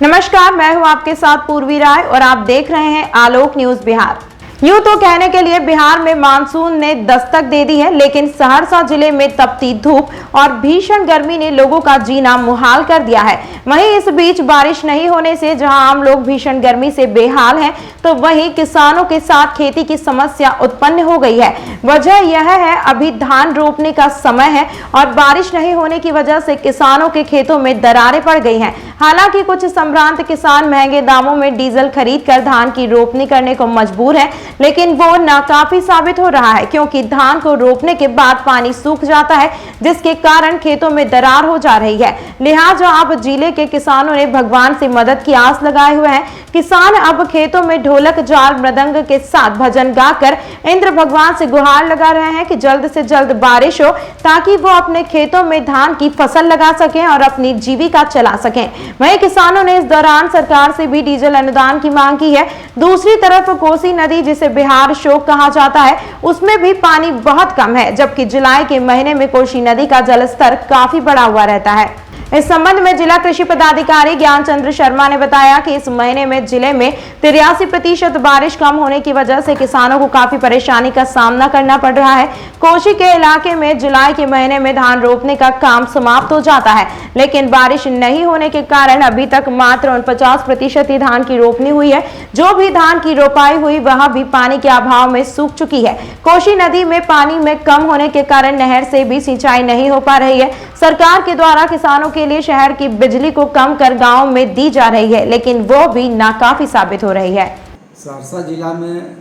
नमस्कार, मैं हूं आपके साथ पूर्वी राय और आप देख रहे हैं आलोक न्यूज बिहार। यूं तो कहने के लिए बिहार में मानसून ने दस्तक दे दी है, लेकिन सहरसा जिले में तपती धूप और भीषण गर्मी ने लोगों का जीना मुहाल कर दिया है। वहीं इस बीच बारिश नहीं होने से जहां आम लोग भीषण गर्मी से बेहाल हैं, तो वहीं किसानों के साथ खेती की समस्या उत्पन्न हो गई है। वजह यह है, अभी धान रोपने का समय है और बारिश नहीं होने की वजह से किसानों के खेतों में दरारें पड़ गई हैं। हालांकि कुछ संभ्रांत किसान महंगे दामों में डीजल खरीद कर धान की रोपनी करने को मजबूर है, लेकिन वो नाकाफी साबित हो रहा है, क्योंकि धान को रोपने के बाद पानी सूख जाता है, जिसके कारण खेतों में दरार हो जा रही है। लिहाजा अब जिले के किसानों ने भगवान से मदद की आस लगाए हुए हैं। किसान अब खेतों में ढोलक, जाल, मृदंग के साथ भजन गाकर इंद्र भगवान से गुहार लगा रहे हैं कि जल्द से जल्द बारिश हो, ताकि वो अपने खेतों में धान की फसल लगा सकें और अपनी जीविका चला सकें। वहीं किसानों ने इस दौरान सरकार से भी डीजल अनुदान की मांग की है। दूसरी तरफ कोसी नदी, जिसे बिहार शोक कहा जाता है, उसमें भी पानी बहुत कम है, जबकि जुलाई के महीने में कोसी नदी का जलस्तर काफी बढ़ा हुआ रहता है। इस संबंध में जिला कृषि पदाधिकारी ज्ञान चंद्र शर्मा ने बताया कि इस महीने में जिले में 83% बारिश कम होने की वजह से किसानों को काफी परेशानी का सामना करना पड़ रहा है। कोसी के इलाके में जुलाई के महीने में धान रोपने का काम समाप्त हो जाता है, लेकिन बारिश नहीं होने के कारण अभी तक मात्र 49% ही धान की रोपनी हुई है। जो भी धान की रोपाई हुई वह भी पानी के अभाव में सूख चुकी है। कोसी नदी में पानी में कम होने के कारण नहर से भी सिंचाई नहीं हो पा रही है। सरकार के द्वारा किसानों के लिए शहर की बिजली को कम कर गांव में दी जा रही है, लेकिन वो भी नाकाफी साबित हो रही है। सहरसा जिला में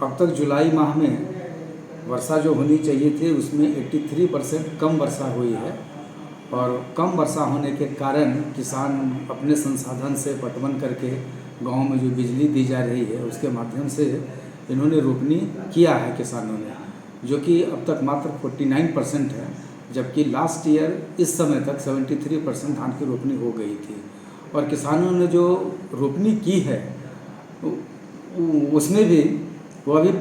अब तक जुलाई माह में वर्षा जो होनी चाहिए थी उसमें 83% कम वर्षा हुई है, और कम वर्षा होने के कारण किसान अपने संसाधन से पटवन करके गांव में जो बिजली दी जा रही है उसके माध्यम से इन्होंने रोपनी किया है किसानों ने, जो कि अब तक मात्र 49% है, जबकि लास्ट ईयर इस समय तक 73% धान की रोपनी हो गई थी। और किसानों ने जो रोपनी की है उसमें भी वो अभी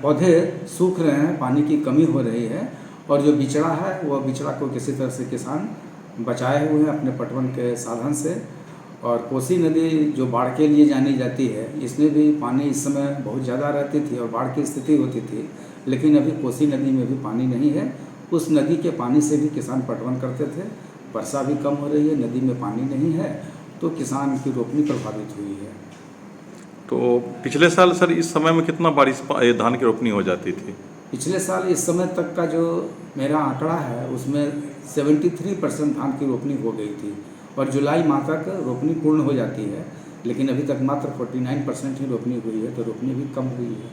पौधे सूख रहे हैं, पानी की कमी हो रही है, और जो बिचड़ा है वह बिचड़ा को किसी तरह से किसान बचाए हुए हैं अपने पटवन के साधन से। और कोसी नदी जो बाढ़ के लिए जानी जाती है, इसमें भी पानी इस समय बहुत ज़्यादा रहती थी और बाढ़ की स्थिति होती थी, लेकिन अभी कोसी नदी में भी पानी नहीं है। उस नदी के पानी से भी किसान पटवन करते थे। वर्षा भी कम हो रही है, नदी में पानी नहीं है, तो किसान की रोपनी प्रभावित हुई है। तो पिछले साल सर इस समय में कितना बारिश धान की रोपनी हो जाती थी? पिछले साल इस समय तक का जो मेरा आंकड़ा है उसमें 73% धान की रोपनी हो गई थी, और जुलाई माह तक रोपनी पूर्ण हो जाती है, लेकिन अभी तक मात्र 49% ही रोपनी हुई है, तो रोपनी भी कम हुई है।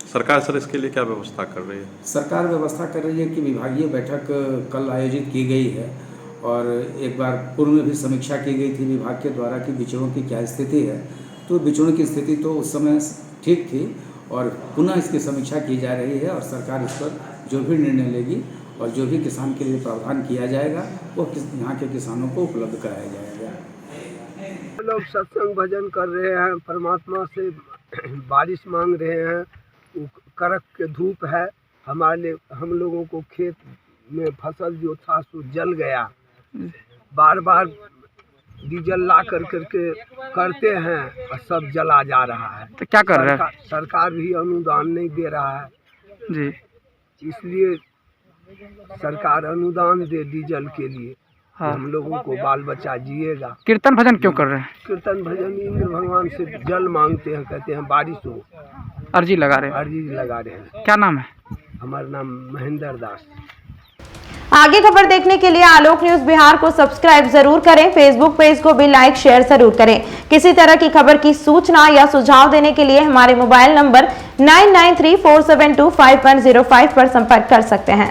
सरकार सर इसके लिए क्या व्यवस्था कर रही है? सरकार व्यवस्था कर रही है कि विभागीय बैठक कल आयोजित की गई है, और एक बार पूर्व में भी समीक्षा की गई थी विभाग के द्वारा कि बिचड़ों की क्या स्थिति है। तो बिचड़ों की स्थिति तो उस समय ठीक थी, और पुनः इसकी समीक्षा की जा रही है, और सरकार इस पर जो भी निर्णय लेगी और जो भी किसान के लिए प्रावधान किया जाएगा वो यहाँ के किसानों को उपलब्ध कराया जाएगा। लोग सत्संग भजन कर रहे हैं, परमात्मा से बारिश मांग रहे हैं। कड़क के धूप है, हम लोगों को खेत में फसल जो था सो जल गया। बार बार डीजल ला करके करते हैं और सब जला जा रहा है। तो क्या कर रहा है? सरकार भी अनुदान नहीं दे रहा है जी, इसलिए सरकार अनुदान दे डीजल के लिए। हाँ। हम लोगों को बाल बच्चा जिएगा। कीर्तन भजन क्यों कर रहे हैं? कीर्तन भजन इंद्र भगवान से जल मांगते हैं, कहते हैं बारिश हो, अर्जी लगा रहे हैं। अर्जी लगा रहे हैं। क्या नाम है? हमारा नाम महेंद्र दास। आगे खबर देखने के लिए आलोक न्यूज बिहार को सब्सक्राइब जरूर करें। फेसबुक पेज को भी लाइक शेयर जरूर करें। किसी तरह की खबर की सूचना या सुझाव देने के लिए हमारे मोबाइल नंबर 9934725105 पर संपर्क कर सकते हैं।